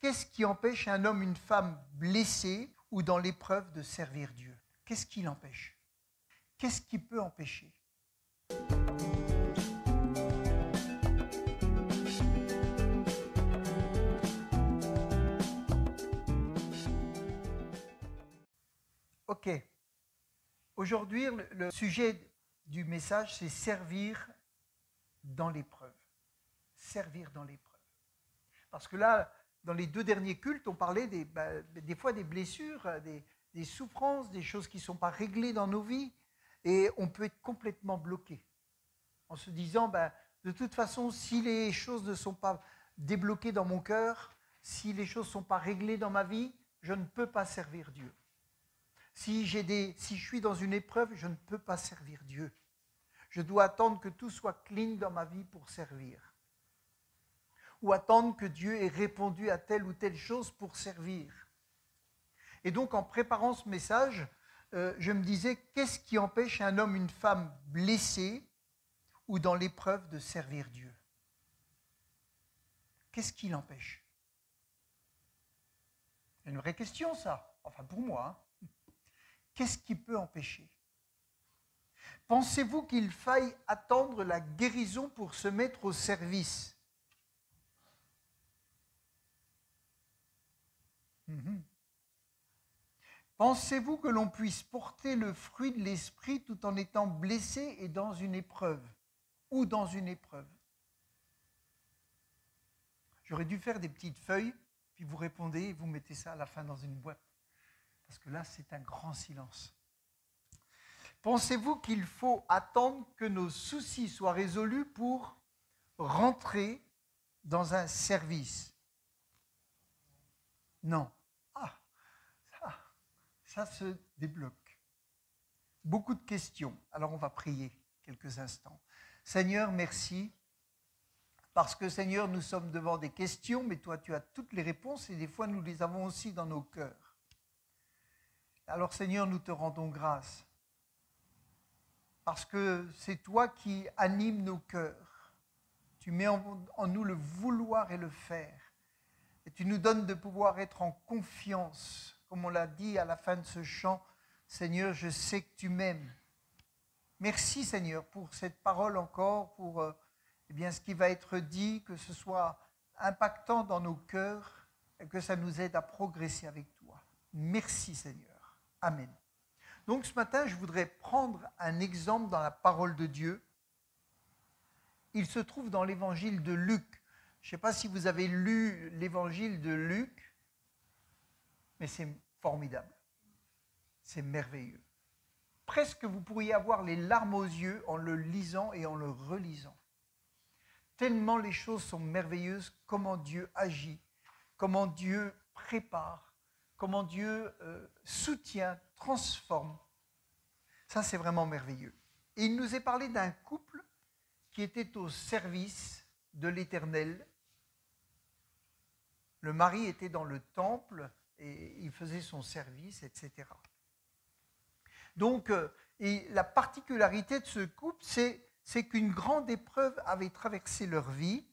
qu'est-ce qui empêche un homme, une femme blessés ou dans l'épreuve de servir Dieu? Qu'est-ce qui l'empêche? Qu'est-ce qui peut empêcher? Ok. Aujourd'hui, le sujet du message, c'est servir dans l'épreuve. Servir dans l'épreuve. Parce que là, dans les 2 derniers cultes, on parlait des fois des blessures, des souffrances, des choses qui ne sont pas réglées dans nos vies. Et on peut être complètement bloqué. En se disant, de toute façon, si les choses ne sont pas débloquées dans mon cœur, si les choses ne sont pas réglées dans ma vie, je ne peux pas servir Dieu. Si je suis dans une épreuve, je ne peux pas servir Dieu. Je dois attendre que tout soit clean dans ma vie pour servir. Ou attendre que Dieu ait répondu à telle ou telle chose pour servir. Et donc, en préparant ce message, je me disais, qu'est-ce qui empêche un homme, une femme blessés ou dans l'épreuve de servir Dieu? Qu'est-ce qui l'empêche? C'est une vraie question, ça. Enfin, pour moi. Hein. Qu'est-ce qui peut empêcher? Pensez-vous qu'il faille attendre la guérison pour se mettre au service? Pensez-vous que l'on puisse porter le fruit de l'esprit tout en étant blessé et dans une épreuve? Ou dans une épreuve? J'aurais dû faire des petites feuilles, puis vous répondez et vous mettez ça à la fin dans une boîte. Parce que là, c'est un grand silence. Pensez-vous qu'il faut attendre que nos soucis soient résolus pour rentrer dans un service? Non. Ça se débloque. Beaucoup de questions. Alors on va prier quelques instants. Seigneur, merci. Parce que Seigneur, nous sommes devant des questions, mais toi tu as toutes les réponses et des fois nous les avons aussi dans nos cœurs. Alors Seigneur, nous te rendons grâce. Parce que c'est toi qui animes nos cœurs. Tu mets en nous le vouloir et le faire. Et tu nous donnes de pouvoir être en confiance. Comme on l'a dit à la fin de ce chant, Seigneur, je sais que tu m'aimes. Merci Seigneur pour cette parole encore, pour ce qui va être dit, que ce soit impactant dans nos cœurs et que ça nous aide à progresser avec toi. Merci Seigneur. Amen. Donc ce matin, je voudrais prendre un exemple dans la parole de Dieu. Il se trouve dans l'évangile de Luc. Je ne sais pas si vous avez lu l'évangile de Luc, mais c'est formidable. C'est merveilleux. Presque vous pourriez avoir les larmes aux yeux en le lisant et en le relisant. Tellement les choses sont merveilleuses, comment Dieu agit, comment Dieu prépare, comment Dieu soutient, transforme. Ça, c'est vraiment merveilleux. Et il nous est parlé d'un couple qui était au service de l'Éternel. Le mari était dans le temple et il faisait son service, etc. Donc, et la particularité de ce couple, c'est qu'une grande épreuve avait traversé leur vie.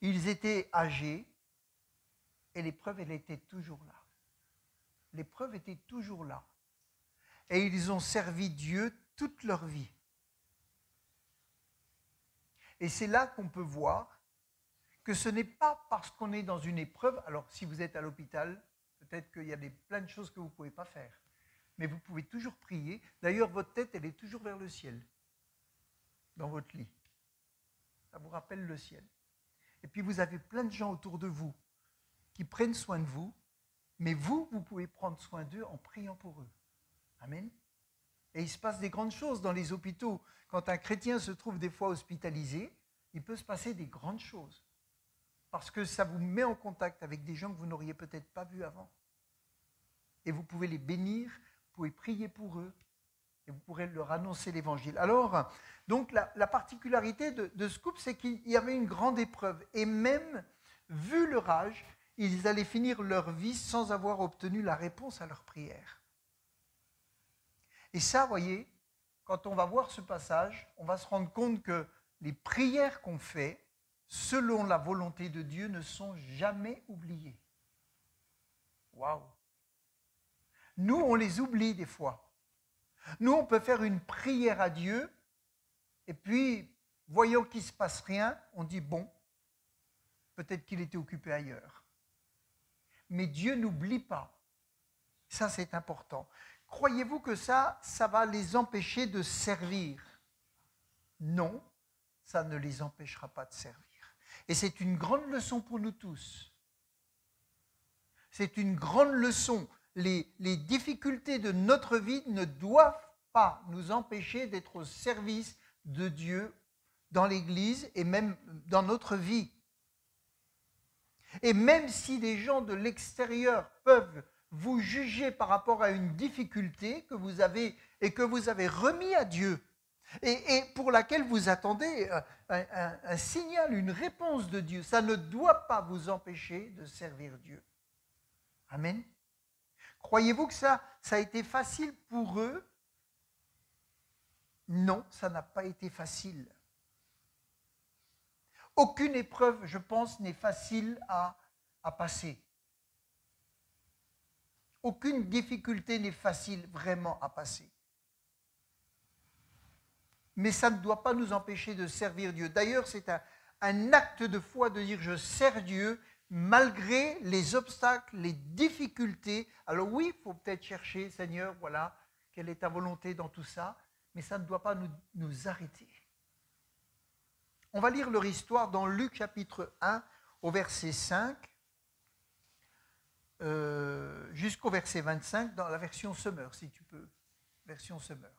Ils étaient âgés et l'épreuve, elle était toujours là. L'épreuve était toujours là. Et ils ont servi Dieu toute leur vie. Et c'est là qu'on peut voir que ce n'est pas parce qu'on est dans une épreuve, alors si vous êtes à l'hôpital, peut-être qu'il y a plein de choses que vous ne pouvez pas faire, mais vous pouvez toujours prier. D'ailleurs, votre tête, elle est toujours vers le ciel, dans votre lit. Ça vous rappelle le ciel. Et puis vous avez plein de gens autour de vous qui prennent soin de vous, mais vous pouvez prendre soin d'eux en priant pour eux. Amen. Et il se passe des grandes choses dans les hôpitaux. Quand un chrétien se trouve des fois hospitalisé, il peut se passer des grandes choses. Parce que ça vous met en contact avec des gens que vous n'auriez peut-être pas vus avant. Et vous pouvez les bénir, vous pouvez prier pour eux, et vous pourrez leur annoncer l'évangile. Alors, donc la particularité de ce couple, c'est qu'il y avait une grande épreuve. Et même, vu leur âge, ils allaient finir leur vie sans avoir obtenu la réponse à leur prière. Et ça, vous voyez, quand on va voir ce passage, on va se rendre compte que les prières qu'on fait selon la volonté de Dieu ne sont jamais oubliés. Waouh! Nous, on les oublie des fois. Nous, on peut faire une prière à Dieu et puis, voyant qu'il ne se passe rien, on dit bon, peut-être qu'il était occupé ailleurs. Mais Dieu n'oublie pas. Ça, c'est important. Croyez-vous que ça va les empêcher de servir? Non, ça ne les empêchera pas de servir. Et c'est une grande leçon pour nous tous. C'est une grande leçon. Les difficultés de notre vie ne doivent pas nous empêcher d'être au service de Dieu dans l'Église et même dans notre vie. Et même si des gens de l'extérieur peuvent vous juger par rapport à une difficulté que vous avez et que vous avez remis à Dieu et pour laquelle vous attendez un signal, une réponse de Dieu, ça ne doit pas vous empêcher de servir Dieu. Amen. Croyez-vous que ça a été facile pour eux? Non, ça n'a pas été facile. Aucune épreuve, je pense, n'est facile à passer. Aucune difficulté n'est facile vraiment à passer. Mais ça ne doit pas nous empêcher de servir Dieu. D'ailleurs, c'est un acte de foi de dire je sers Dieu malgré les obstacles, les difficultés. Alors oui, il faut peut-être chercher, Seigneur, voilà, quelle est ta volonté dans tout ça, mais ça ne doit pas nous arrêter. On va lire leur histoire dans Luc chapitre 1 au verset 5 jusqu'au verset 25 dans la version Summer, si tu peux, version Summer.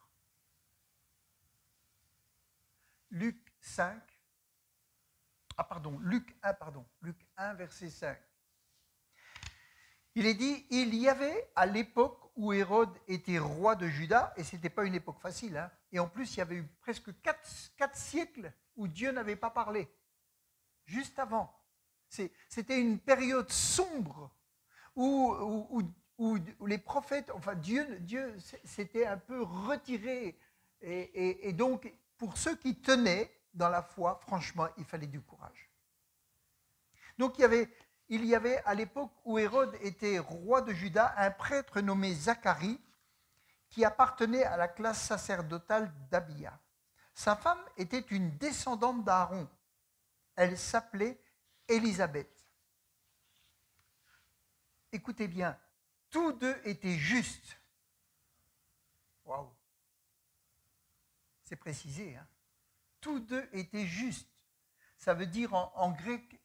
Luc 1, verset 5. Il est dit, il y avait à l'époque où Hérode était roi de Juda, et ce n'était pas une époque facile, hein, et en plus il y avait eu presque 4 siècles où Dieu n'avait pas parlé, juste avant. C'était une période sombre où les prophètes, enfin Dieu s'était un peu retiré, et donc pour ceux qui tenaient dans la foi, franchement, il fallait du courage. Donc il y avait à l'époque où Hérode était roi de Juda, un prêtre nommé Zacharie qui appartenait à la classe sacerdotale d'Abia. Sa femme était une descendante d'Aaron. Elle s'appelait Élisabeth. Écoutez bien, tous deux étaient justes. Waouh! C'est précisé, hein? Tous deux étaient justes. Ça veut dire en grec,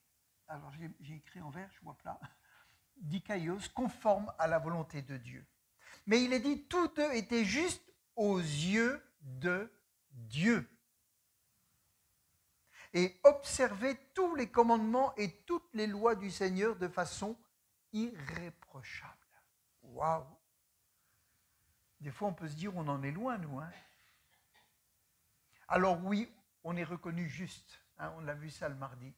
alors j'ai écrit en vert, je vois pas, dikaios, conforme à la volonté de Dieu. Mais il est dit, tous deux étaient justes aux yeux de Dieu. Et observaient tous les commandements et toutes les lois du Seigneur de façon irréprochable. Waouh! Des fois, on peut se dire, on en est loin, nous. Hein? Alors oui, on est reconnu juste. Hein, on l'a vu ça le mardi.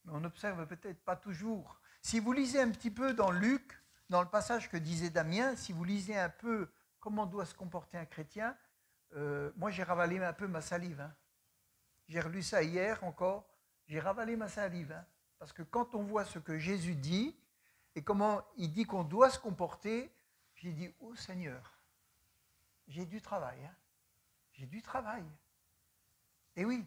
Mais on n'observe peut-être pas toujours. Si vous lisez un petit peu dans Luc, dans le passage que disait Damien, si vous lisez un peu comment doit se comporter un chrétien, moi j'ai ravalé un peu ma salive. Hein. J'ai relu ça hier encore, j'ai ravalé ma salive. Hein, parce que quand on voit ce que Jésus dit et comment il dit qu'on doit se comporter, j'ai dit, oh Seigneur, j'ai du travail. Hein. J'ai du travail. Et oui,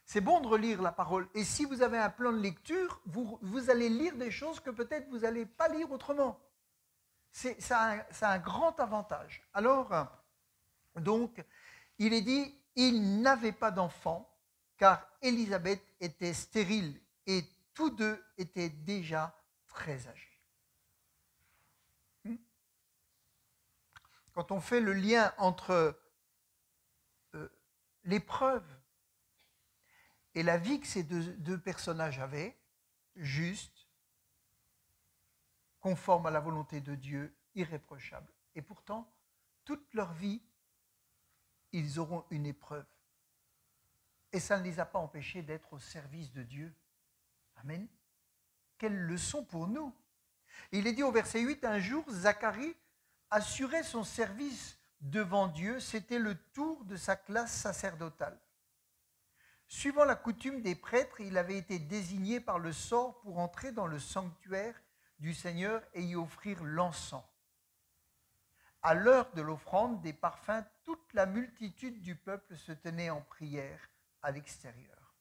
c'est bon de relire la parole. Et si vous avez un plan de lecture, vous allez lire des choses que peut-être vous n'allez pas lire autrement. Ça a un grand avantage. Alors, donc, il est dit, il n'avait pas d'enfant, car Élisabeth était stérile et tous deux étaient déjà très âgés. Quand on fait le lien entre l'épreuve et la vie que ces deux personnages avaient, juste, conforme à la volonté de Dieu, irréprochable. Et pourtant, toute leur vie, ils auront une épreuve. Et ça ne les a pas empêchés d'être au service de Dieu. Amen. Quelle leçon pour nous. Il est dit au verset 8, un jour, Zacharie assurait son service devant Dieu, c'était le tour de sa classe sacerdotale. Suivant la coutume des prêtres, il avait été désigné par le sort pour entrer dans le sanctuaire du Seigneur et y offrir l'encens. À l'heure de l'offrande des parfums, toute la multitude du peuple se tenait en prière à l'extérieur.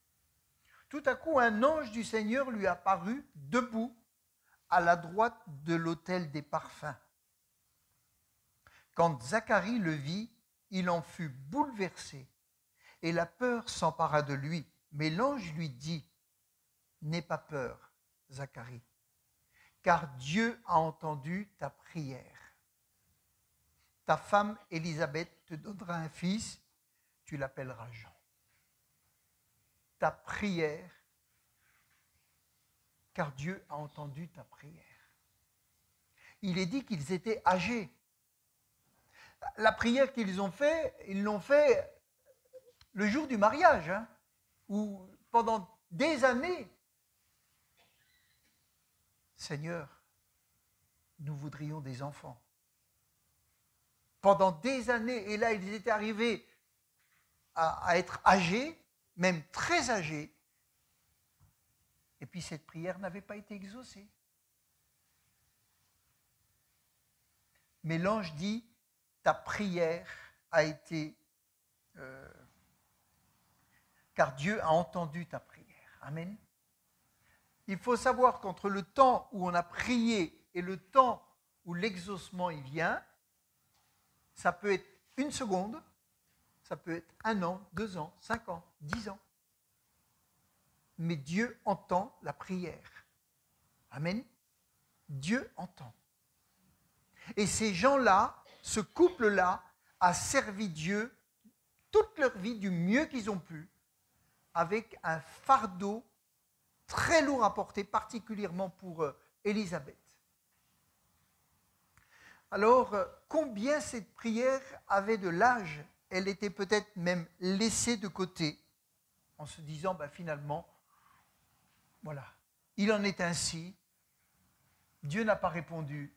Tout à coup, un ange du Seigneur lui apparut, debout, à la droite de l'autel des parfums. Quand Zacharie le vit, il en fut bouleversé, et la peur s'empara de lui. Mais l'ange lui dit, « N'aie pas peur, Zacharie, car Dieu a entendu ta prière. Ta femme Élisabeth te donnera un fils, tu l'appelleras Jean. Ta prière, car Dieu a entendu ta prière. » Il est dit qu'ils étaient âgés. La prière qu'ils ont fait, ils l'ont fait le jour du mariage, où pendant des années, Seigneur, nous voudrions des enfants. Pendant des années, et là ils étaient arrivés à être âgés, même très âgés, et puis cette prière n'avait pas été exaucée. Mais l'ange dit, ta prière a été, car Dieu a entendu ta prière. Amen. Il faut savoir qu'entre le temps où on a prié et le temps où l'exaucement y vient, ça peut être 1 seconde, ça peut être 1 an, 2 ans, 5 ans, 10 ans. Mais Dieu entend la prière. Amen. Dieu entend. Et ces gens-là, ce couple-là, a servi Dieu toute leur vie du mieux qu'ils ont pu, avec un fardeau très lourd à porter, particulièrement pour Élisabeth. Alors, combien cette prière avait de l'âge? Elle était peut-être même laissée de côté, en se disant, finalement, voilà, il en est ainsi, Dieu n'a pas répondu,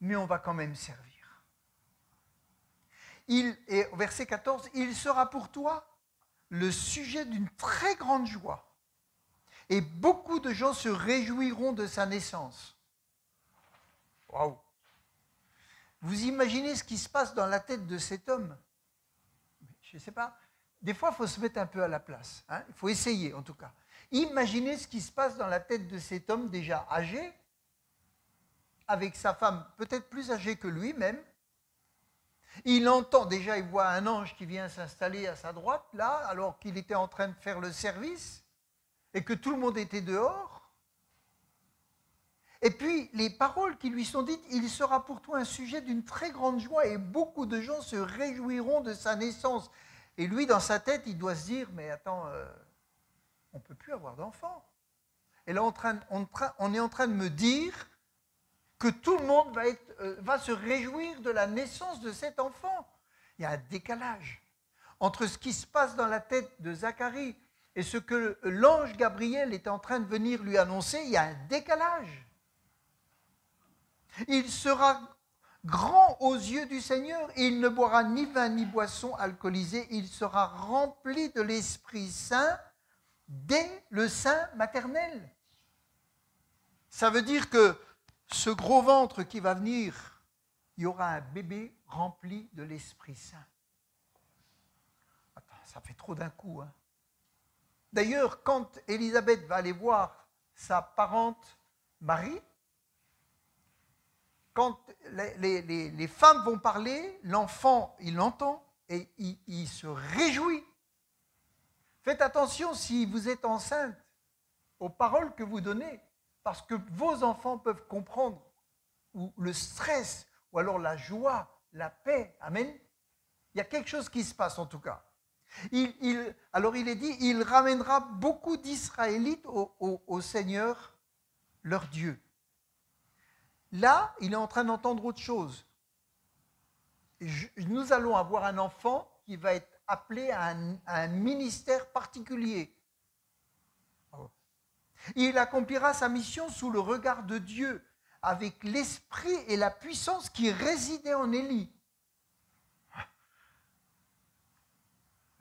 mais on va quand même servir. Et au verset 14, il sera pour toi le sujet d'une très grande joie, et beaucoup de gens se réjouiront de sa naissance. Waouh! Vous imaginez ce qui se passe dans la tête de cet homme? Je ne sais pas. Des fois, il faut se mettre un peu à la place. Il faut essayer, en tout cas. Imaginez ce qui se passe dans la tête de cet homme déjà âgé, avec sa femme peut-être plus âgée que lui-même. Il entend déjà, il voit un ange qui vient s'installer à sa droite, là, alors qu'il était en train de faire le service, et que tout le monde était dehors. Et puis, les paroles qui lui sont dites, il sera pour toi un sujet d'une très grande joie, et beaucoup de gens se réjouiront de sa naissance. Et lui, dans sa tête, il doit se dire, mais attends, on ne peut plus avoir d'enfants. Et là, on est en train de me dire que tout le monde va se réjouir de la naissance de cet enfant. Il y a un décalage entre ce qui se passe dans la tête de Zacharie et ce que l'ange Gabriel est en train de venir lui annoncer. Il y a un décalage. Il sera grand aux yeux du Seigneur, et il ne boira ni vin ni boisson alcoolisée, il sera rempli de l'Esprit Saint dès le sein maternel. Ça veut dire que ce gros ventre qui va venir, il y aura un bébé rempli de l'Esprit Saint. Attends, ça fait trop d'un coup. D'ailleurs, quand Élisabeth va aller voir sa parente Marie, quand les femmes vont parler, l'enfant, il l'entend et il se réjouit. Faites attention si vous êtes enceinte aux paroles que vous donnez, parce que vos enfants peuvent comprendre ou le stress, ou alors la joie, la paix. Amen. Il y a quelque chose qui se passe en tout cas. Alors il est dit, il ramènera beaucoup d'Israélites au Seigneur, leur Dieu. Là, il est en train d'entendre autre chose. Nous allons avoir un enfant qui va être appelé à un ministère particulier. Il accomplira sa mission sous le regard de Dieu, avec l'esprit et la puissance qui résidaient en Élie.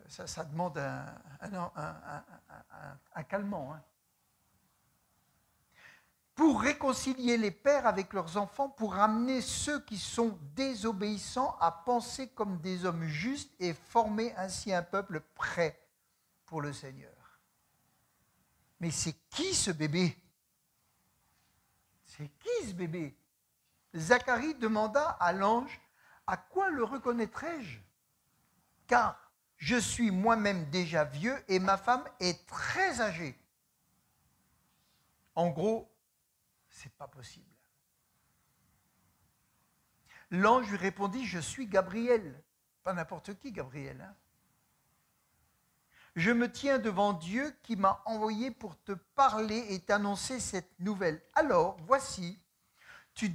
ça demande un calmant. Hein. Pour réconcilier les pères avec leurs enfants, pour amener ceux qui sont désobéissants à penser comme des hommes justes et former ainsi un peuple prêt pour le Seigneur. Mais c'est qui ce bébé? C'est qui ce bébé? Zacharie demanda à l'ange, à quoi le reconnaîtrai-je? Car je suis moi-même déjà vieux et ma femme est très âgée. En gros, c'est pas possible. L'ange lui répondit, je suis Gabriel. Pas n'importe qui, Gabriel. Hein. Je me tiens devant Dieu qui m'a envoyé pour te parler et t'annoncer cette nouvelle. Alors, voici, tu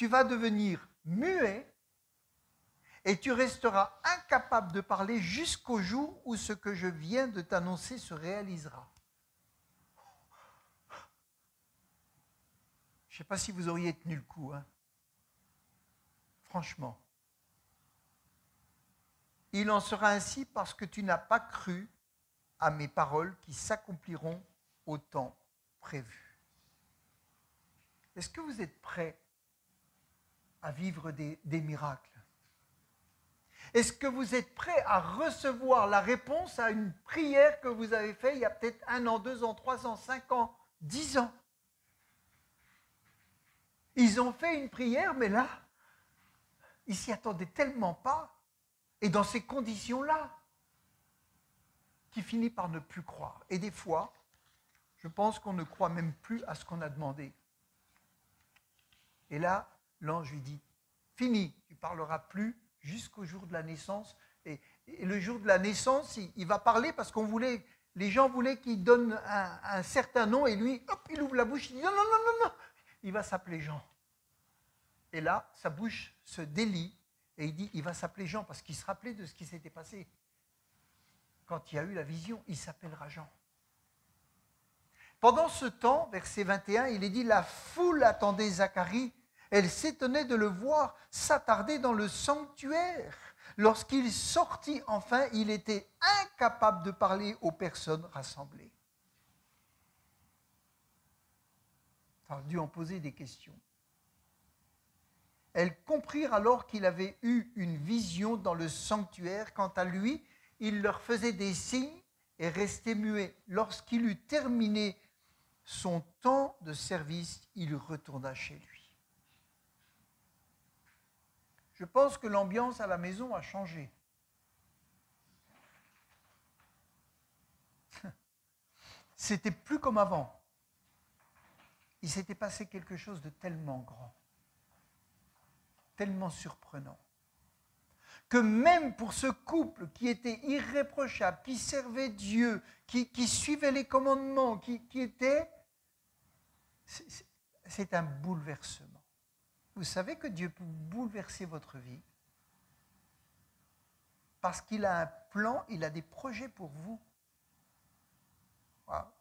vas devenir muet et tu resteras incapable de parler jusqu'au jour où ce que je viens de t'annoncer se réalisera. Je ne sais pas si vous auriez tenu le coup. Hein. Franchement. Il en sera ainsi parce que tu n'as pas cru à mes paroles qui s'accompliront au temps prévu. Est-ce que vous êtes prêts à vivre des miracles? Est-ce que vous êtes prêts à recevoir la réponse à une prière que vous avez faite il y a peut-être 1 an, 2 ans, 3 ans, 5 ans, 10 ans? Ils ont fait une prière, mais là, ils ne s'y attendaient tellement pas. Et dans ces conditions-là, qu'ils finissent par ne plus croire. Et des fois, je pense qu'on ne croit même plus à ce qu'on a demandé. Et là, l'ange lui dit, fini, tu ne parleras plus jusqu'au jour de la naissance. Et le jour de la naissance, il va parler parce les gens voulaient qu'il donne un certain nom et lui, hop, il ouvre la bouche, il dit non, non, non, non, non, il va s'appeler Jean. Et là, sa bouche se délie et il dit, il va s'appeler Jean parce qu'il se rappelait de ce qui s'était passé. Quand il a eu la vision, il s'appellera Jean. Pendant ce temps, verset 21, il est dit, la foule attendait Zacharie. Elle s'étonnait de le voir s'attarder dans le sanctuaire. Lorsqu'il sortit enfin, il était incapable de parler aux personnes rassemblées. Ça a dû en poser des questions. Elles comprirent alors qu'il avait eu une vision dans le sanctuaire. Quant à lui, il leur faisait des signes et restait muet. Lorsqu'il eut terminé son temps de service, il retourna chez lui. Je pense que l'ambiance à la maison a changé. C'était plus comme avant. Il s'était passé quelque chose de tellement grand, tellement surprenant, que même pour ce couple qui était irréprochable, qui servait Dieu, qui suivait les commandements, c'est un bouleversement. Vous savez que Dieu peut bouleverser votre vie parce qu'il a un plan, il a des projets pour vous. Voilà.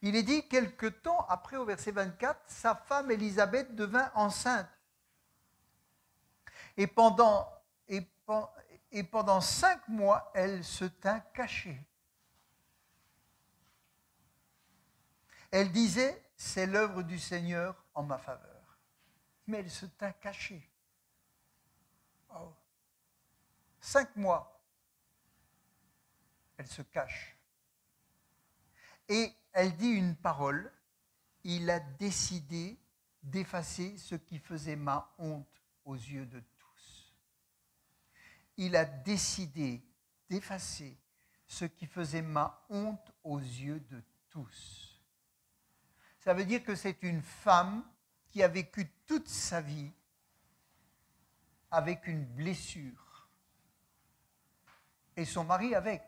Il est dit, quelque temps après, au verset 24, sa femme Élisabeth devint enceinte. Et pendant 5 mois, elle se tint cachée. Elle disait, c'est l'œuvre du Seigneur en ma faveur. Mais elle se tint cachée. Oh. 5 mois, elle se cache. Et elle dit une parole, il a décidé d'effacer ce qui faisait ma honte aux yeux de tous. Il a décidé d'effacer ce qui faisait ma honte aux yeux de tous. Ça veut dire que c'est une femme qui a vécu toute sa vie avec une blessure. Et son mari avec.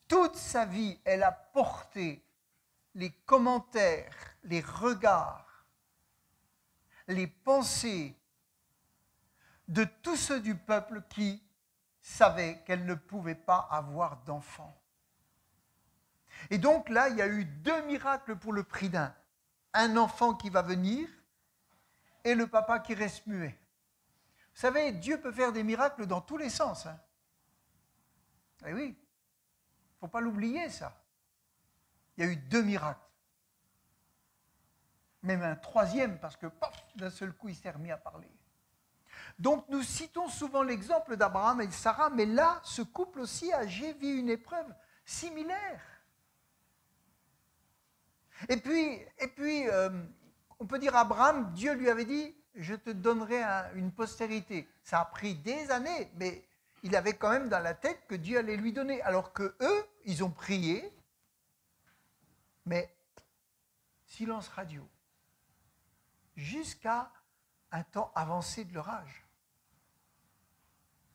Toute sa vie, elle a porté les commentaires, les regards, les pensées de tous ceux du peuple qui savaient qu'elle ne pouvait pas avoir d'enfant. Et donc là, il y a eu 2 miracles pour le prix d'un. Un enfant qui va venir et le papa qui reste muet. Vous savez, Dieu peut faire des miracles dans tous les sens. Hein. Eh oui, il ne faut pas l'oublier, ça. Il y a eu 2 miracles. Même un 3e, parce que, paf, d'un seul coup, il s'est remis à parler. Donc, nous citons souvent l'exemple d'Abraham et de Sarah, mais là, ce couple aussi âgé vit une épreuve similaire. Et puis on peut dire Abraham, Dieu lui avait dit, je te donnerai une postérité. Ça a pris des années, mais il avait quand même dans la tête que Dieu allait lui donner. Alors que eux, ils ont prié, mais silence radio, jusqu'à un temps avancé de leur âge.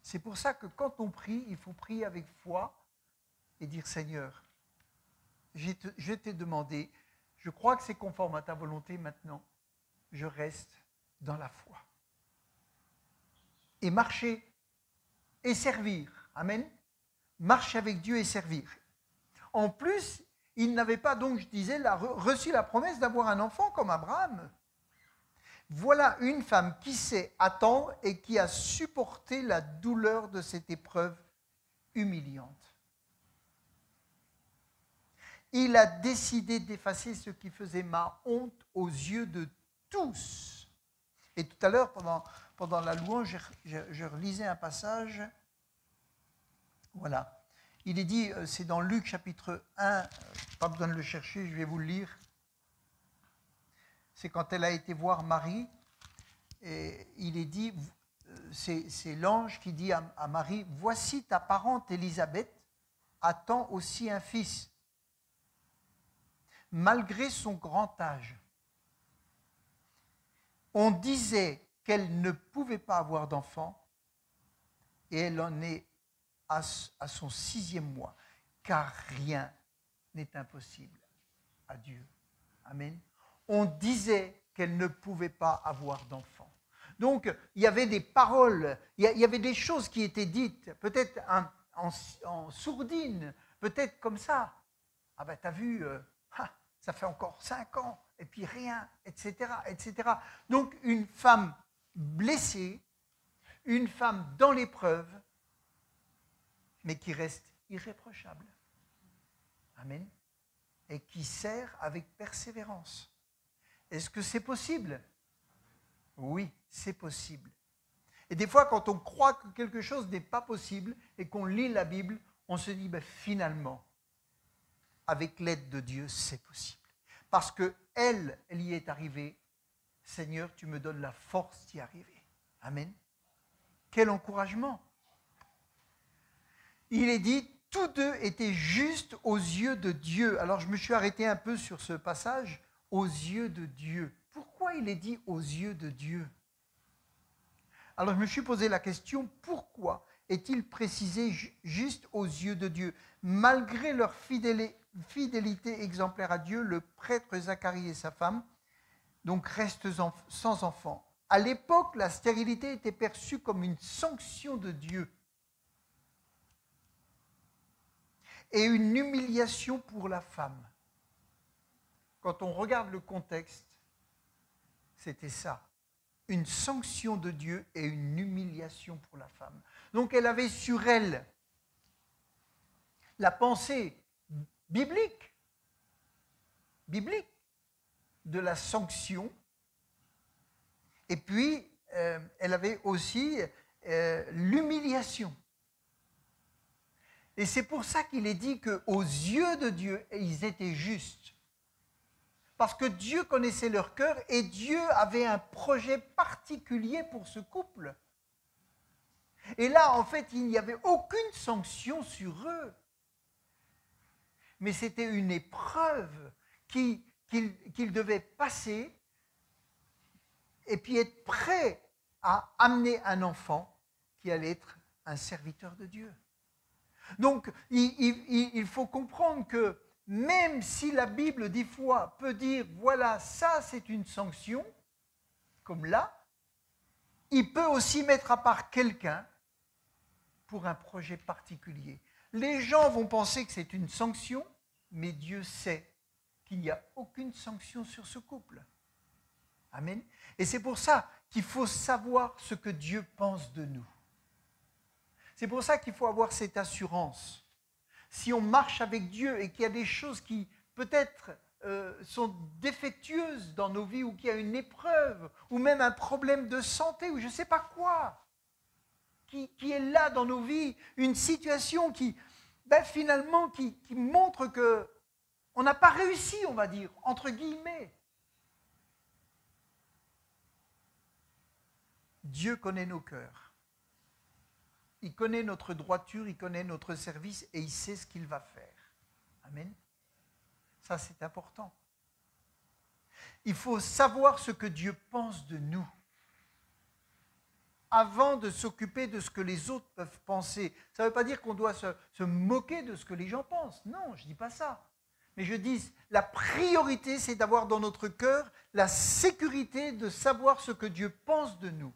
C'est pour ça que quand on prie, il faut prier avec foi et dire, Seigneur, je t'ai demandé, je crois que c'est conforme à ta volonté maintenant, je reste dans la foi. Et marcher et servir. Amen. Marcher avec Dieu et servir. En plus, il n'avait pas, donc je disais, reçu la promesse d'avoir un enfant comme Abraham. Voilà une femme qui sait attendre et qui a supporté la douleur de cette épreuve humiliante. Il a décidé d'effacer ce qui faisait ma honte aux yeux de tous. Et tout à l'heure, pendant la louange, je relisais un passage. Voilà. Il est dit, c'est dans Luc chapitre 1, pas besoin de le chercher, je vais vous le lire. C'est quand elle a été voir Marie, et il est dit, c'est l'ange qui dit à Marie, voici ta parente Élisabeth attend aussi un fils. Malgré son grand âge, on disait qu'elle ne pouvait pas avoir d'enfant et elle en est à son 6e mois, car rien n'est impossible à Dieu. Amen. On disait qu'elle ne pouvait pas avoir d'enfant. Donc, il y avait des paroles, il y avait des choses qui étaient dites, peut-être en sourdine, peut-être comme ça. Ah ben, t'as vu, ça fait encore 5 ans, et puis rien, etc., etc. Donc, une femme blessée, une femme dans l'épreuve, mais qui reste irréprochable. Amen. Et qui sert avec persévérance. Est-ce que c'est possible? Oui, c'est possible. Et des fois, quand on croit que quelque chose n'est pas possible et qu'on lit la Bible, on se dit, ben, finalement, avec l'aide de Dieu, c'est possible. Parce qu'elle y est arrivée. Seigneur, tu me donnes la force d'y arriver. Amen. Quel encouragement. Il est dit, tous deux étaient justes aux yeux de Dieu. Alors je me suis arrêté un peu sur ce passage, aux yeux de Dieu. Pourquoi il est dit aux yeux de Dieu? Alors je me suis posé la question, pourquoi est-il précisé juste aux yeux de Dieu? Malgré leur fidélité exemplaire à Dieu, le prêtre Zacharie et sa femme donc restent sans enfant. À l'époque, la stérilité était perçue comme une sanction de Dieu et une humiliation pour la femme. Quand on regarde le contexte, c'était ça. Une sanction de Dieu et une humiliation pour la femme. Donc elle avait sur elle la pensée biblique de la sanction. Et puis, elle avait aussi l'humiliation. Et c'est pour ça qu'il est dit qu'aux yeux de Dieu, ils étaient justes. Parce que Dieu connaissait leur cœur et Dieu avait un projet particulier pour ce couple. Et là, en fait, il n'y avait aucune sanction sur eux. Mais c'était une épreuve qu'ils devaient passer et puis être prêts à amener un enfant qui allait être un serviteur de Dieu. Donc, il faut comprendre que même si la Bible, des fois, peut dire, voilà, ça c'est une sanction, comme là, il peut aussi mettre à part quelqu'un pour un projet particulier. Les gens vont penser que c'est une sanction, mais Dieu sait qu'il n'y a aucune sanction sur ce couple. Amen. Et c'est pour ça qu'il faut savoir ce que Dieu pense de nous. C'est pour ça qu'il faut avoir cette assurance. Si on marche avec Dieu et qu'il y a des choses qui peut-être sont défectueuses dans nos vies, ou qu'il y a une épreuve, ou même un problème de santé, ou je ne sais pas quoi, qui est là dans nos vies, une situation qui, finalement, qui montre qu'on n'a pas réussi, on va dire, entre guillemets. Dieu connaît nos cœurs. Il connaît notre droiture, il connaît notre service et il sait ce qu'il va faire. Amen. Ça, c'est important. Il faut savoir ce que Dieu pense de nous avant de s'occuper de ce que les autres peuvent penser. Ça ne veut pas dire qu'on doit se moquer de ce que les gens pensent. Non, je ne dis pas ça. Mais je dis, la priorité, c'est d'avoir dans notre cœur la sécurité de savoir ce que Dieu pense de nous.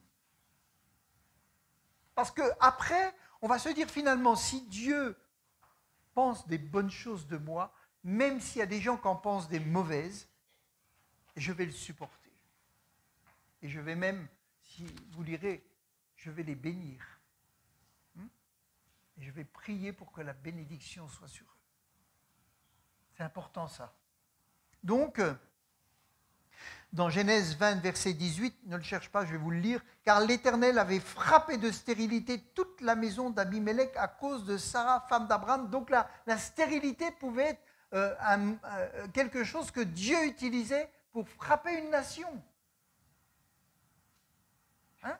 Parce qu'après, on va se dire finalement, si Dieu pense des bonnes choses de moi, même s'il y a des gens qui en pensent des mauvaises, je vais le supporter. Et je vais même, si vous lirez, je vais les bénir. Et je vais prier pour que la bénédiction soit sur eux. C'est important ça. Donc, dans Genèse 20, verset 18, ne le cherche pas, je vais vous le lire, « Car l'Éternel avait frappé de stérilité toute la maison d'Abimelech à cause de Sarah, femme d'Abraham. » Donc la stérilité pouvait être quelque chose que Dieu utilisait pour frapper une nation. Hein?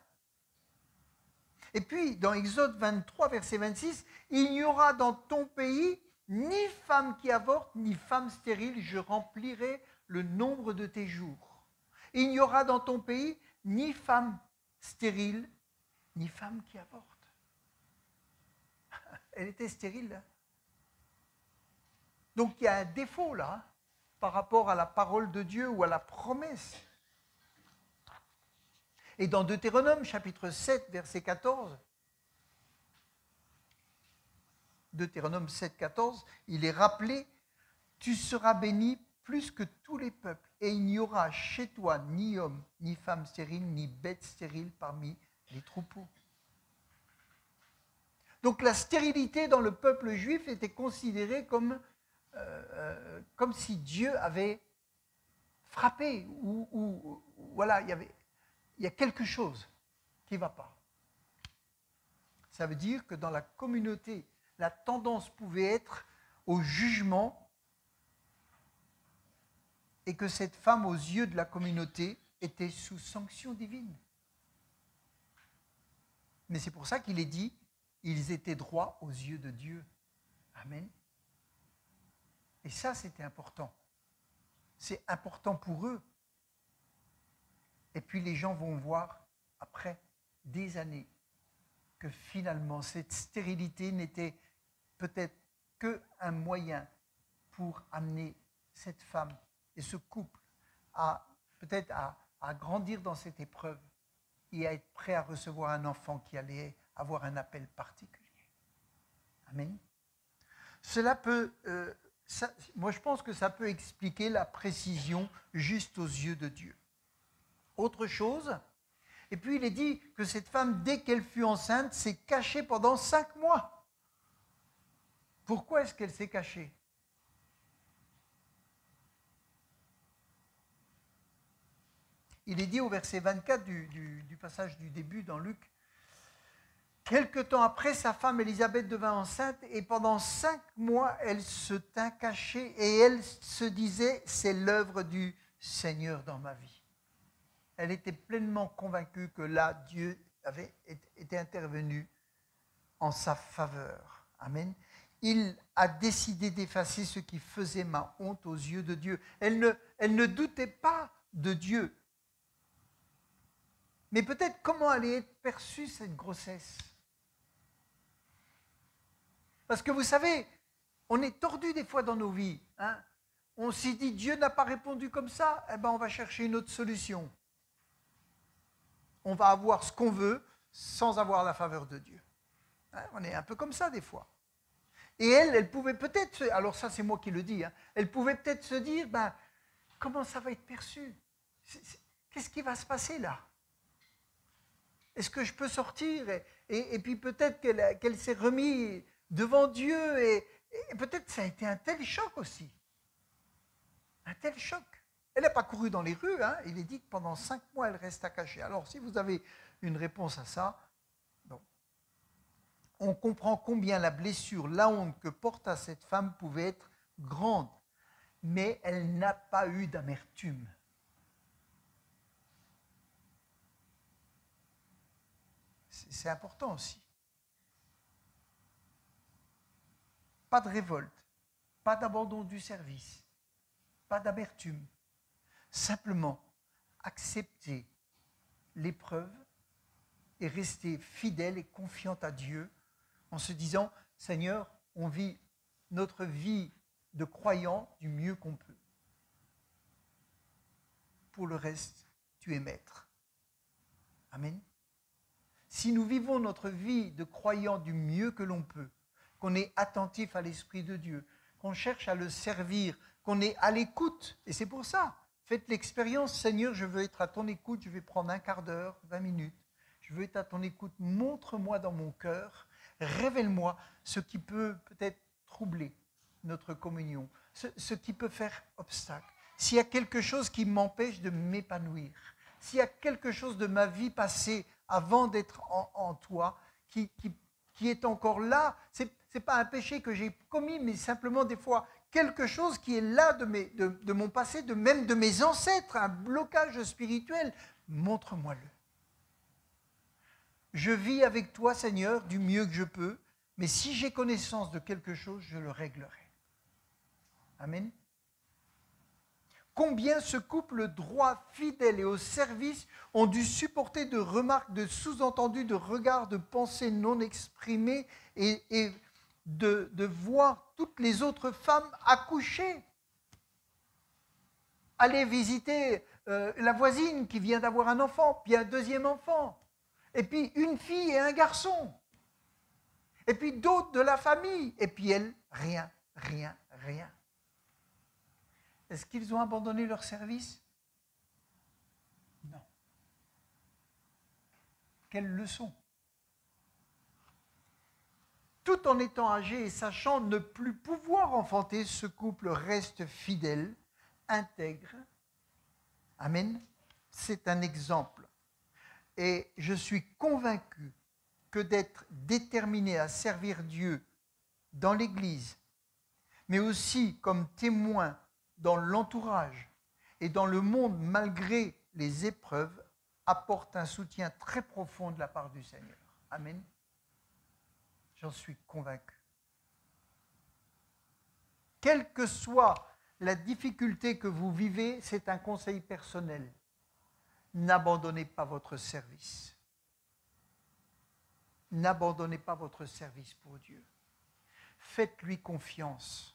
Et puis, dans Exode 23, verset 26, « Il n'y aura dans ton pays ni femme qui avorte, ni femme stérile, je remplirai le nombre de tes jours. Il n'y aura dans ton pays ni femme stérile, ni femme qui avorte. » Elle était stérile, là. Donc il y a un défaut là, par rapport à la parole de Dieu ou à la promesse. Et dans Deutéronome, chapitre 7, verset 14, Deutéronome 7, 14, il est rappelé « Tu seras béni plus que tous les peuples, et il n'y aura chez toi ni homme, ni femme stérile, ni bête stérile parmi les troupeaux. » Donc la stérilité dans le peuple juif était considérée comme si Dieu avait frappé, ou voilà, il y a quelque chose qui ne va pas. Ça veut dire que dans la communauté, la tendance pouvait être au jugement, et que cette femme, aux yeux de la communauté, était sous sanction divine. Mais c'est pour ça qu'il est dit, ils étaient droits aux yeux de Dieu. Amen. Et ça, c'était important. C'est important pour eux. Et puis les gens vont voir, après des années, que finalement, cette stérilité n'était peut-être qu'un moyen pour amener cette femme et ce couple peut-être à grandir dans cette épreuve et à être prêt à recevoir un enfant qui allait avoir un appel particulier. Amen. Cela peut, moi je pense que ça peut expliquer la précision juste aux yeux de Dieu. Autre chose, et puis il est dit que cette femme, dès qu'elle fut enceinte, s'est cachée pendant 5 mois. Pourquoi est-ce qu'elle s'est cachée ? Il est dit au verset 24 du passage du début dans Luc, « Quelque temps après, sa femme Élisabeth devint enceinte et pendant 5 mois, elle se tint cachée et elle se disait, c'est l'œuvre du Seigneur dans ma vie. » Elle était pleinement convaincue que là, Dieu avait été intervenu en sa faveur. Amen. Il a décidé d'effacer ce qui faisait ma honte aux yeux de Dieu. Elle ne doutait pas de Dieu. Mais peut-être comment allait être perçue cette grossesse. Parce que vous savez, on est tordu des fois dans nos vies. Hein? On s'est dit, Dieu n'a pas répondu comme ça, eh bien on va chercher une autre solution. On va avoir ce qu'on veut sans avoir la faveur de Dieu. Hein? On est un peu comme ça des fois. Et elle pouvait peut-être, alors ça c'est moi qui le dis, hein, elle pouvait peut-être se dire, comment ça va être perçu ? Qu'est-ce qui va se passer là ? Est-ce que je peux sortir? Et puis peut-être qu'elle s'est remise devant Dieu et peut-être ça a été un tel choc aussi. Un tel choc. Elle n'a pas couru dans les rues, hein. Il est dit que pendant 5 mois, elle reste à cacher. Alors si vous avez une réponse à ça, bon. On comprend combien la blessure, la honte que porta cette femme pouvait être grande, mais elle n'a pas eu d'amertume. C'est important aussi. Pas de révolte, pas d'abandon du service, pas d'amertume. Simplement accepter l'épreuve et rester fidèle et confiante à Dieu en se disant, Seigneur, on vit notre vie de croyant du mieux qu'on peut. Pour le reste, tu es maître. Amen. Si nous vivons notre vie de croyant du mieux que l'on peut, qu'on est attentif à l'Esprit de Dieu, qu'on cherche à le servir, qu'on est à l'écoute, et c'est pour ça, faites l'expérience, Seigneur, je veux être à ton écoute, je vais prendre un quart d'heure, 20 minutes, je veux être à ton écoute, montre-moi dans mon cœur, révèle-moi ce qui peut peut-être troubler notre communion, ce qui peut faire obstacle. S'il y a quelque chose qui m'empêche de m'épanouir, s'il y a quelque chose de ma vie passée avant d'être en toi qui est encore là, ce n'est pas un péché que j'ai commis, mais simplement des fois quelque chose qui est là de mon passé, même de mes ancêtres, un blocage spirituel, montre-moi-le. Je vis avec toi, Seigneur, du mieux que je peux, mais si j'ai connaissance de quelque chose, je le réglerai. Amen. Combien ce couple droit, fidèle et au service ont dû supporter de remarques, de sous-entendus, de regards, de pensées non exprimées et de voir toutes les autres femmes accoucher. Aller visiter la voisine qui vient d'avoir un enfant, puis un deuxième enfant, et puis une fille et un garçon, et puis d'autres de la famille, et puis elle, rien, rien, rien. Est-ce qu'ils ont abandonné leur service? Non. Quelle leçon! Tout en étant âgé et sachant ne plus pouvoir enfanter, ce couple reste fidèle, intègre. Amen. C'est un exemple. Et je suis convaincu que d'être déterminé à servir Dieu dans l'Église, mais aussi comme témoin dans l'entourage et dans le monde malgré les épreuves, apporte un soutien très profond de la part du Seigneur. Amen. J'en suis convaincu. Quelle que soit la difficulté que vous vivez, c'est un conseil personnel. N'abandonnez pas votre service. N'abandonnez pas votre service pour Dieu. Faites-lui confiance.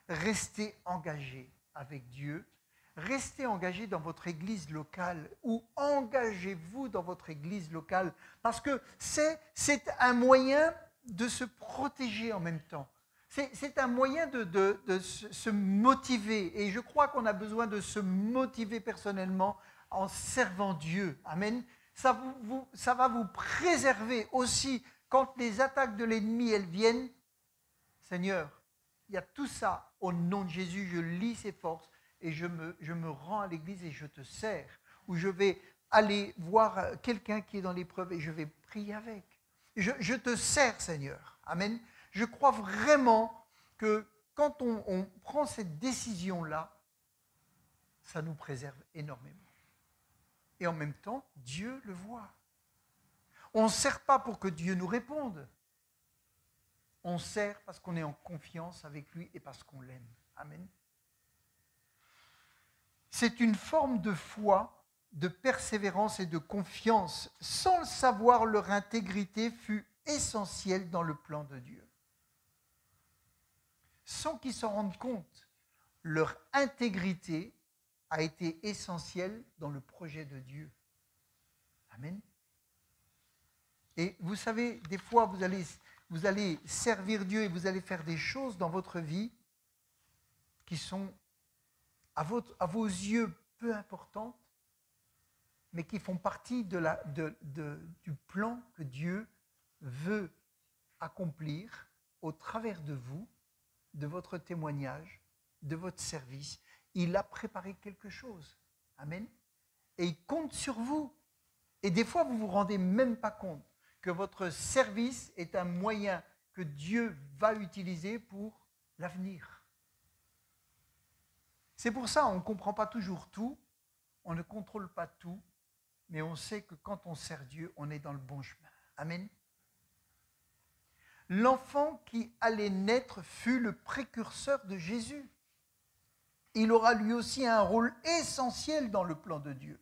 Restez engagé avec Dieu. Restez engagé dans votre église locale ou engagez-vous dans votre église locale parce que c'est un moyen de se protéger en même temps. C'est un moyen de se motiver et je crois qu'on a besoin de se motiver personnellement en servant Dieu. Amen. Ça va vous préserver aussi quand les attaques de l'ennemi elles viennent. Seigneur, il y a tout ça au nom de Jésus, je lis ses forces et je me rends à l'église et je te sers. Ou je vais aller voir quelqu'un qui est dans l'épreuve et je vais prier avec. Je te sers, Seigneur. Amen. Je crois vraiment que quand on prend cette décision-là, ça nous préserve énormément. Et en même temps, Dieu le voit. On ne sert pas pour que Dieu nous réponde. On sert parce qu'on est en confiance avec lui et parce qu'on l'aime. Amen. C'est une forme de foi, de persévérance et de confiance. Sans le savoir, leur intégrité fut essentielle dans le plan de Dieu. Sans qu'ils s'en rendent compte, leur intégrité a été essentielle dans le projet de Dieu. Amen. Et vous savez, des fois, vous allez servir Dieu et vous allez faire des choses dans votre vie qui sont à vos yeux peu importantes, mais qui font partie du plan que Dieu veut accomplir au travers de vous, de votre témoignage, de votre service. Il a préparé quelque chose. Amen. Et il compte sur vous. Et des fois, vous ne vous rendez même pas compte que votre service est un moyen que Dieu va utiliser pour l'avenir. C'est pour ça qu'on ne comprend pas toujours tout, on ne contrôle pas tout, mais on sait que quand on sert Dieu, on est dans le bon chemin. Amen. L'enfant qui allait naître fut le précurseur de Jésus. Il aura lui aussi un rôle essentiel dans le plan de Dieu.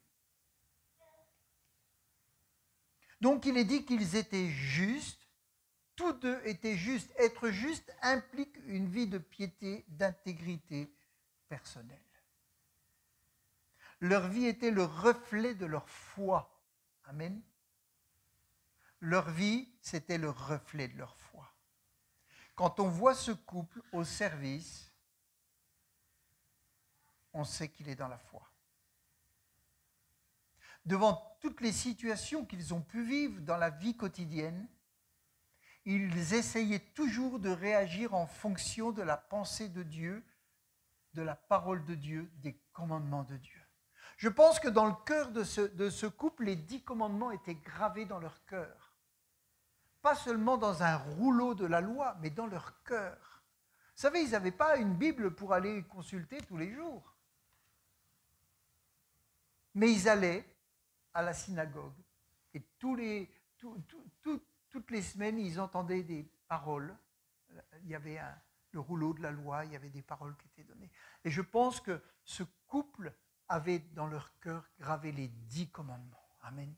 Donc il est dit qu'ils étaient justes, tous deux étaient justes. Être juste implique une vie de piété, d'intégrité personnelle. Leur vie était le reflet de leur foi. Amen. Leur vie, c'était le reflet de leur foi. Quand on voit ce couple au service, on sait qu'il est dans la foi. Devant toutes les situations qu'ils ont pu vivre dans la vie quotidienne, ils essayaient toujours de réagir en fonction de la pensée de Dieu, de la parole de Dieu, des commandements de Dieu. Je pense que dans le cœur de ce couple, les 10 commandements étaient gravés dans leur cœur. Pas seulement dans un rouleau de la loi, mais dans leur cœur. Vous savez, ils n'avaient pas une Bible pour aller consulter tous les jours. Mais ils allaient à la synagogue. Et toutes les semaines, ils entendaient des paroles. Il y avait le rouleau de la loi, il y avait des paroles qui étaient données. Et je pense que ce couple avait dans leur cœur gravé les 10 commandements. Amen.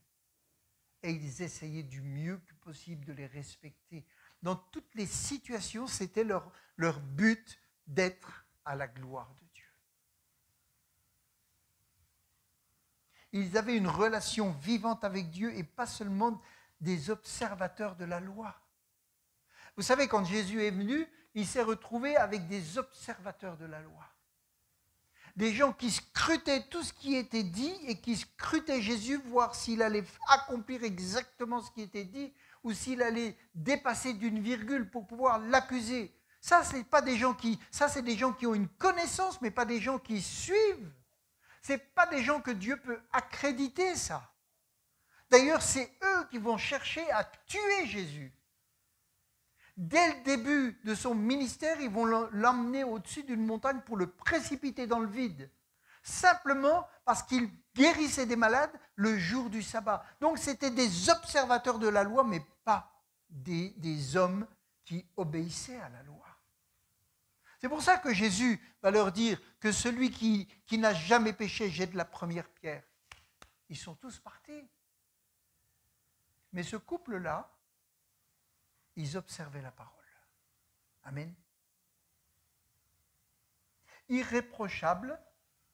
Et ils essayaient du mieux que possible de les respecter. Dans toutes les situations, c'était leur but d'être à la gloire de Dieu. Ils avaient une relation vivante avec Dieu et pas seulement des observateurs de la loi. Vous savez, quand Jésus est venu, il s'est retrouvé avec des observateurs de la loi. Des gens qui scrutaient tout ce qui était dit et qui scrutaient Jésus, voir s'il allait accomplir exactement ce qui était dit ou s'il allait dépasser d'une virgule pour pouvoir l'accuser. C'est des gens qui ont une connaissance, mais pas des gens qui suivent. Ce n'est pas des gens que Dieu peut accréditer, ça. D'ailleurs, c'est eux qui vont chercher à tuer Jésus. Dès le début de son ministère, ils vont l'emmener au-dessus d'une montagne pour le précipiter dans le vide. Simplement parce qu'il guérissait des malades le jour du sabbat. Donc c'était des observateurs de la loi, mais pas des hommes qui obéissaient à la loi. C'est pour ça que Jésus va leur dire que celui qui n'a jamais péché jette la première pierre. Ils sont tous partis. Mais ce couple-là, ils observaient la parole. Amen. Irréprochable,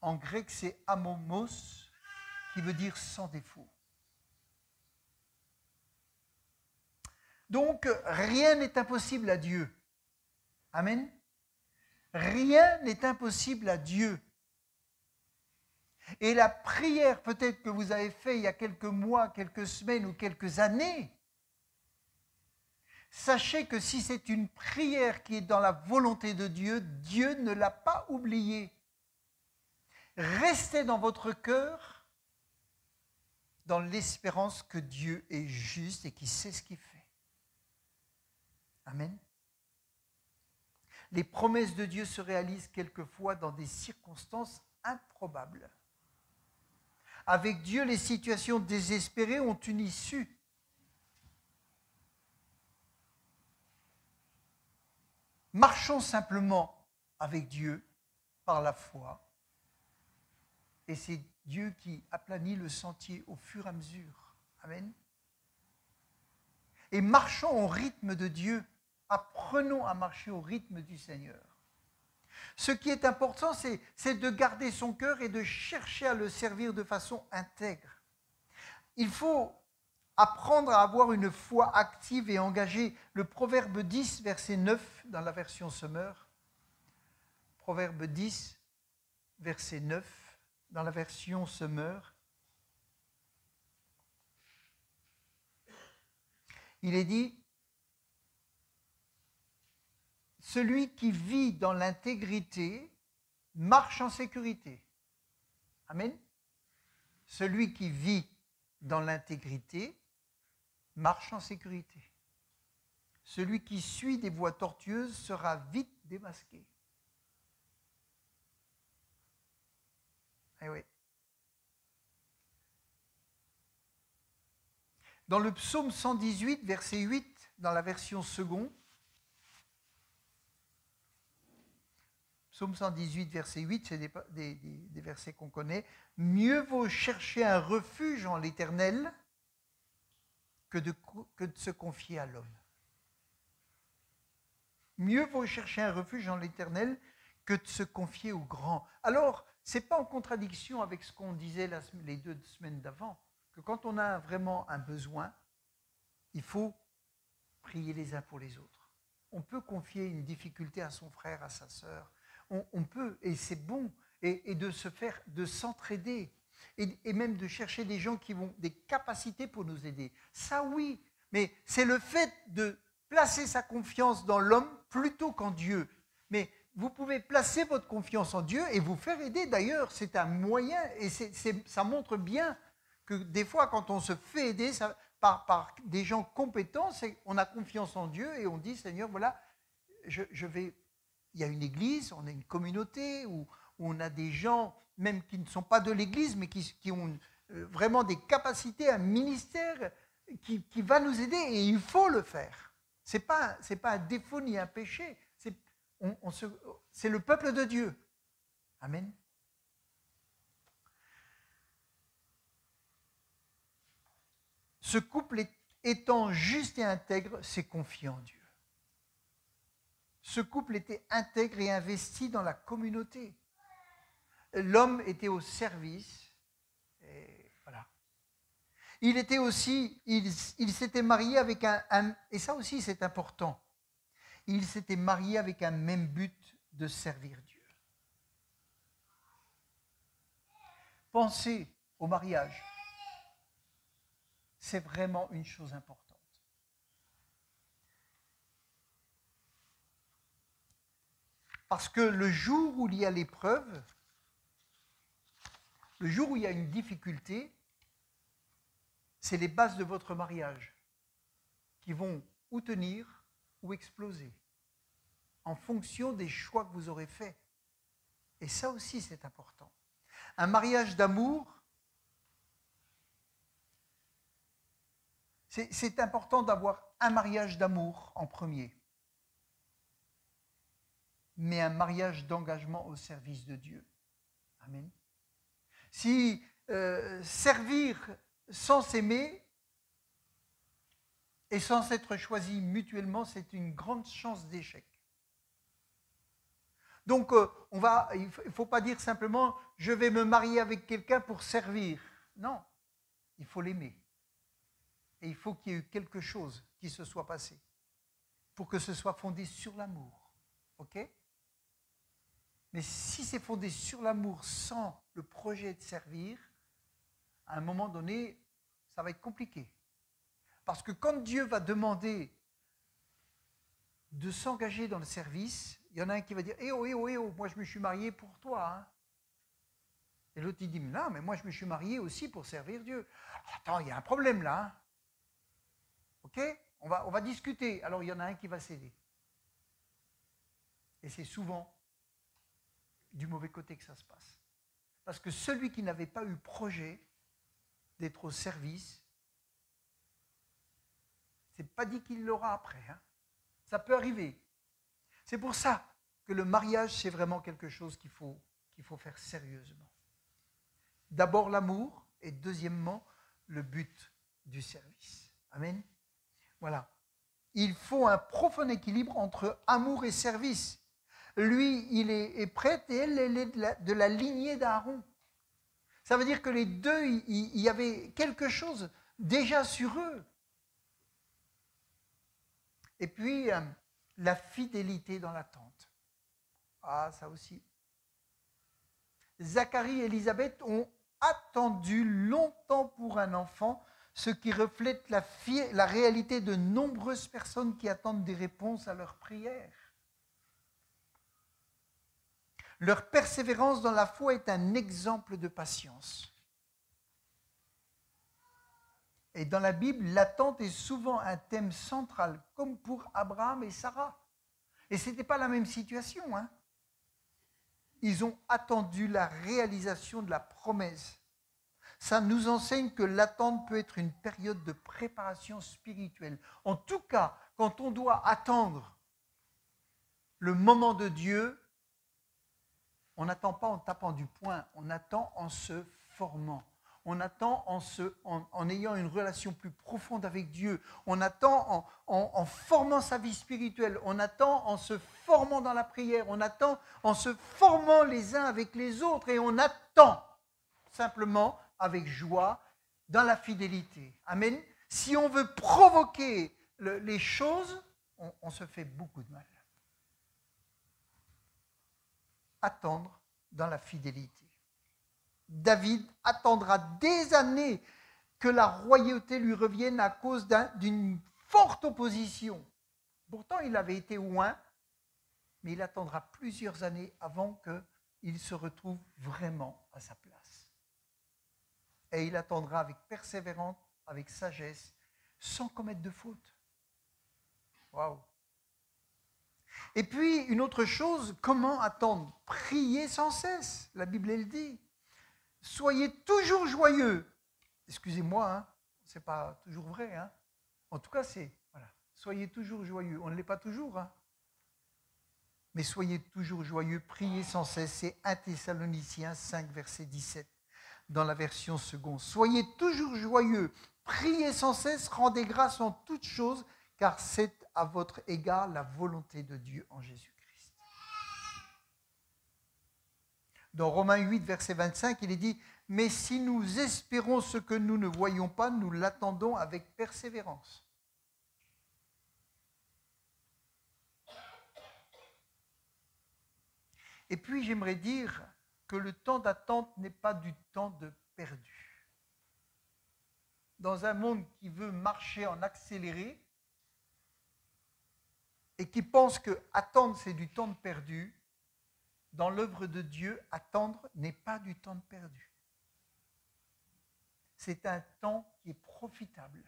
en grec c'est amomos, qui veut dire sans défaut. Donc, rien n'est impossible à Dieu. Amen. Rien n'est impossible à Dieu. Et la prière peut-être que vous avez faite il y a quelques mois, quelques semaines ou quelques années, sachez que si c'est une prière qui est dans la volonté de Dieu, Dieu ne l'a pas oubliée. Restez dans votre cœur dans l'espérance que Dieu est juste et qu'il sait ce qu'il fait. Amen. Les promesses de Dieu se réalisent quelquefois dans des circonstances improbables. Avec Dieu, les situations désespérées ont une issue. Marchons simplement avec Dieu par la foi. Et c'est Dieu qui aplanit le sentier au fur et à mesure. Amen. Et marchons au rythme de Dieu. Apprenons à marcher au rythme du Seigneur. Ce qui est important, c'est de garder son cœur et de chercher à le servir de façon intègre. Il faut apprendre à avoir une foi active et engagée. Le Proverbe 10, verset 9, dans la version Semeur. Proverbe 10, verset 9, dans la version Semeur. il est dit, celui qui vit dans l'intégrité marche en sécurité. Amen. Celui qui vit dans l'intégrité marche en sécurité. Celui qui suit des voies tortueuses sera vite démasqué. Eh oui. Dans le psaume 118, verset 8, dans la version seconde, psaume 118, verset 8, c'est des versets qu'on connaît. « Mieux vaut chercher un refuge en l'Éternel que de se confier à l'homme. » Mieux vaut chercher un refuge en l'Éternel que de se confier au grand. Alors, ce n'est pas en contradiction avec ce qu'on disait les 2 semaines d'avant, que quand on a vraiment un besoin, il faut prier les uns pour les autres. On peut confier une difficulté à son frère, à sa sœur. On peut, et c'est bon, et de s'entraider, et même de chercher des gens qui ont des capacités pour nous aider. Ça, oui, mais c'est le fait de placer sa confiance dans l'homme plutôt qu'en Dieu. Mais vous pouvez placer votre confiance en Dieu et vous faire aider. D'ailleurs, c'est un moyen, et ça montre bien que des fois, quand on se fait aider par des gens compétents, on a confiance en Dieu et on dit, Seigneur, voilà, je vais... Il y a une église, on a une communauté où on a des gens, même qui ne sont pas de l'église, mais qui ont vraiment des capacités, un ministère qui va nous aider, et il faut le faire. Ce n'est pas un défaut ni un péché, c'est le peuple de Dieu. Amen. Ce couple étant juste et intègre, s'est confié en Dieu. Ce couple était intègre et investi dans la communauté. L'homme était au service. Et voilà. Il était aussi, il s'était marié avec et ça aussi c'est important, il s'était marié avec un même but de servir Dieu. Pensez au mariage. C'est vraiment une chose importante. Parce que le jour où il y a l'épreuve, le jour où il y a une difficulté, c'est les bases de votre mariage qui vont ou tenir ou exploser en fonction des choix que vous aurez faits. Et ça aussi, c'est important. Un mariage d'amour, c'est important d'avoir un mariage d'amour en premier, mais un mariage d'engagement au service de Dieu. Amen. Si servir sans s'aimer et sans s'être choisi mutuellement, c'est une grande chance d'échec. Donc, il ne faut pas dire simplement « je vais me marier avec quelqu'un pour servir ». Non, il faut l'aimer. Et il faut qu'il y ait eu quelque chose qui se soit passé pour que ce soit fondé sur l'amour. OK ? Mais si c'est fondé sur l'amour sans le projet de servir, à un moment donné, ça va être compliqué. Parce que quand Dieu va demander de s'engager dans le service, il y en a un qui va dire « Eh oh, moi je me suis marié pour toi. Hein. » Et l'autre il dit « Non, mais moi je me suis marié aussi pour servir Dieu. » Attends, il y a un problème là. Hein. OK ? On va discuter. Alors il y en a un qui va céder. Et c'est souvent du mauvais côté que ça se passe. Parce que celui qui n'avait pas eu projet d'être au service, c'est pas dit qu'il l'aura après. Hein. Ça peut arriver. C'est pour ça que le mariage, c'est vraiment quelque chose qu'il faut faire sérieusement. D'abord l'amour et deuxièmement le but du service. Amen. Voilà. Il faut un profond équilibre entre amour et service. Lui, il est prêtre et elle est de la lignée d'Aaron. Ça veut dire que les deux, il y avait quelque chose déjà sur eux. Et puis, la fidélité dans l'attente. Ah, ça aussi. Zacharie et Élisabeth ont attendu longtemps pour un enfant, ce qui reflète la réalité de nombreuses personnes qui attendent des réponses à leurs prières. Leur persévérance dans la foi est un exemple de patience. Et dans la Bible, l'attente est souvent un thème central, comme pour Abraham et Sarah. Et ce n'était pas la même situation. Hein. Ils ont attendu la réalisation de la promesse. Ça nous enseigne que l'attente peut être une période de préparation spirituelle. En tout cas, quand on doit attendre le moment de Dieu, on n'attend pas en tapant du poing, on attend en se formant. On attend en ayant une relation plus profonde avec Dieu. On attend en formant sa vie spirituelle. On attend en se formant dans la prière. On attend en se formant les uns avec les autres. Et on attend simplement avec joie dans la fidélité. Amen. Si on veut provoquer les choses, on se fait beaucoup de mal. Attendre dans la fidélité. David attendra des années que la royauté lui revienne à cause d'une forte opposition. Pourtant, il avait été oint, mais il attendra plusieurs années avant qu'il se retrouve vraiment à sa place. Et il attendra avec persévérance, avec sagesse, sans commettre de faute. Waouh! Et puis, une autre chose, comment attendre? Prier sans cesse. La Bible, elle dit. Soyez toujours joyeux. Excusez-moi, hein, ce n'est pas toujours vrai. Hein. En tout cas, voilà. Soyez toujours joyeux. On ne l'est pas toujours. Hein. Mais soyez toujours joyeux. Priez sans cesse. C'est 1 Thessaloniciens 5, verset 17, dans la version seconde. Soyez toujours joyeux. Priez sans cesse. Rendez grâce en toutes choses, car c'est à votre égard la volonté de Dieu en Jésus-Christ. Dans Romains 8, verset 25, il est dit « Mais si nous espérons ce que nous ne voyons pas, nous l'attendons avec persévérance. » Et puis j'aimerais dire que le temps d'attente n'est pas du temps de perdu. Dans un monde qui veut marcher en accéléré et qui pense que attendre c'est du temps de perdu, dans l'œuvre de Dieu, attendre n'est pas du temps de perdu. C'est un temps qui est profitable.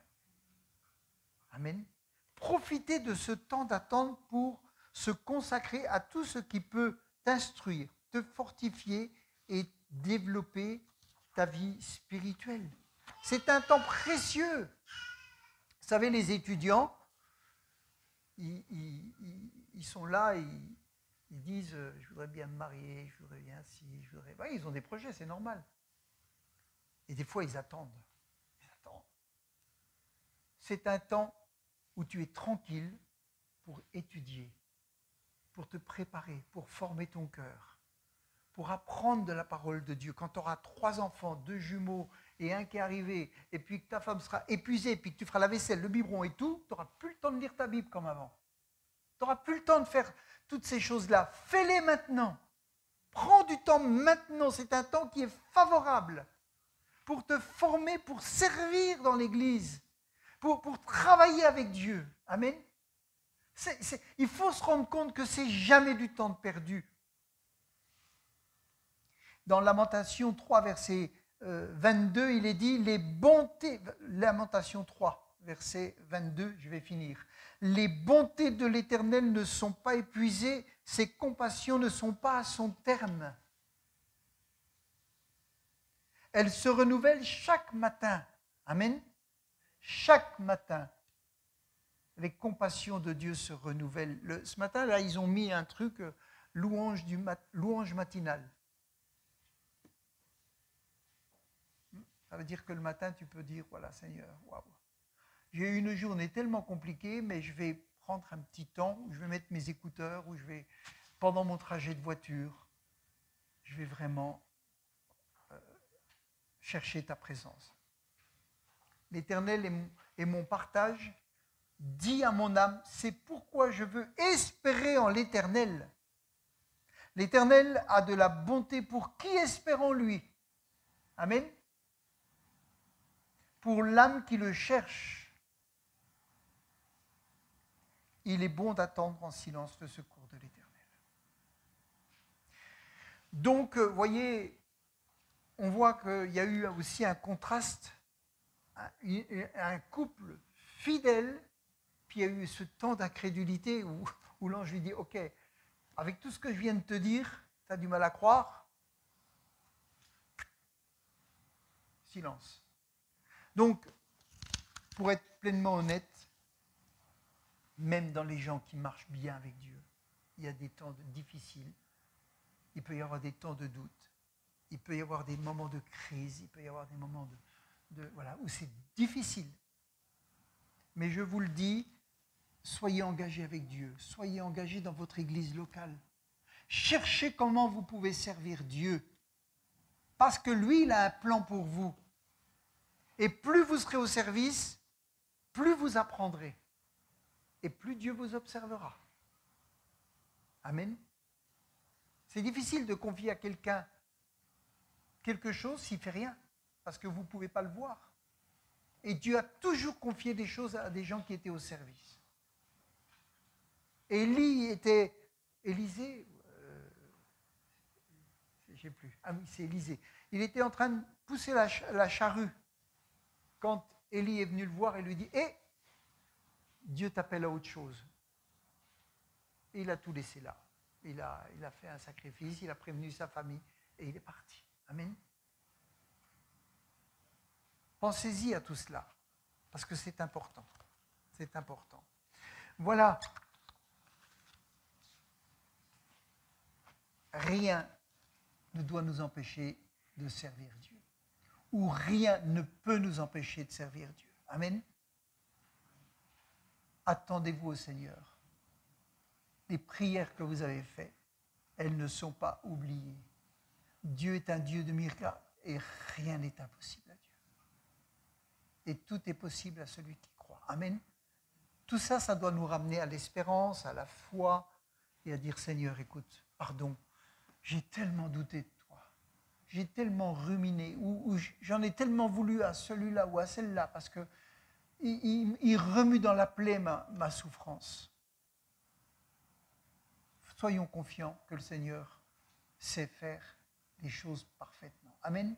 Amen. Profitez de ce temps d'attente pour se consacrer à tout ce qui peut t'instruire, te fortifier et développer ta vie spirituelle. C'est un temps précieux. Vous savez, les étudiants, ils sont là, ils disent « je voudrais bien me marier, je voudrais bien ci, je voudrais… » Ben, ils ont des projets, c'est normal. Et des fois, ils attendent. C'est un temps où tu es tranquille pour étudier, pour te préparer, pour former ton cœur, pour apprendre de la parole de Dieu. Quand tu auras 3 enfants, 2 jumeaux et un qui est arrivé, et puis que ta femme sera épuisée, et puis que tu feras la vaisselle, le biberon et tout, tu n'auras plus le temps de lire ta Bible comme avant. Tu n'auras plus le temps de faire toutes ces choses-là. Fais-les maintenant. Prends du temps maintenant. C'est un temps qui est favorable pour te former, pour servir dans l'Église, pour travailler avec Dieu. Amen. Il faut se rendre compte que ce n'est jamais du temps de perdu. Dans Lamentation 3, verset 22, il est dit, les bontés, Lamentation 3, verset 22, je vais finir. Les bontés de l'Éternel ne sont pas épuisées, ses compassions ne sont pas à son terme. Elles se renouvellent chaque matin. Amen. Chaque matin, les compassions de Dieu se renouvellent. Ce matin, là, ils ont mis un truc, louange matinale. Ça veut dire que le matin, tu peux dire, voilà Seigneur, waouh. J'ai eu une journée tellement compliquée, mais je vais prendre un petit temps où je vais mettre mes écouteurs, où je vais, pendant mon trajet de voiture, je vais vraiment chercher ta présence. L'Éternel est mon partage. Dis à mon âme, c'est pourquoi je veux espérer en l'Éternel. L'Éternel a de la bonté pour qui espère en lui. Amen. pour l'âme qui le cherche. Il est bon d'attendre en silence le secours de l'Éternel. Donc, vous voyez, on voit qu'il y a eu aussi un contraste, un couple fidèle, puis il y a eu ce temps d'incrédulité où l'ange lui dit, ok, avec tout ce que je viens de te dire, tu as du mal à croire. Silence. Donc, pour être pleinement honnête, même dans les gens qui marchent bien avec Dieu, il y a des temps difficiles, il peut y avoir des temps de doute, il peut y avoir des moments de crise, il peut y avoir des moments voilà, où c'est difficile. Mais je vous le dis, soyez engagés avec Dieu, soyez engagés dans votre église locale. Cherchez comment vous pouvez servir Dieu, parce que lui, il a un plan pour vous. Et plus vous serez au service, plus vous apprendrez. Et plus Dieu vous observera. Amen. C'est difficile de confier à quelqu'un quelque chose s'il ne fait rien, parce que vous ne pouvez pas le voir. Et Dieu a toujours confié des choses à des gens qui étaient au service. Élisée, je ne sais plus, ah oui, c'est Élisée. Il était en train de pousser la charrue quand Élie est venu le voir et lui dit « Hé, Dieu t'appelle à autre chose. » Et il a tout laissé là. Il a fait un sacrifice, il a prévenu sa famille et il est parti. Amen. Pensez-y à tout cela, parce que c'est important. C'est important. Voilà. Rien ne doit nous empêcher de servir Dieu. Ou rien ne peut nous empêcher de servir Dieu. Amen. Attendez-vous au Seigneur. Les prières que vous avez faites, elles ne sont pas oubliées. Dieu est un Dieu de miracles et rien n'est impossible à Dieu. Et tout est possible à celui qui croit. Amen. Tout ça, ça doit nous ramener à l'espérance, à la foi et à dire Seigneur, écoute, pardon, j'ai tellement douté de toi. J'ai tellement ruminé ou j'en ai tellement voulu à celui-là ou à celle-là parce que il remue dans la plaie ma souffrance. Soyons confiants que le Seigneur sait faire les choses parfaitement. Amen.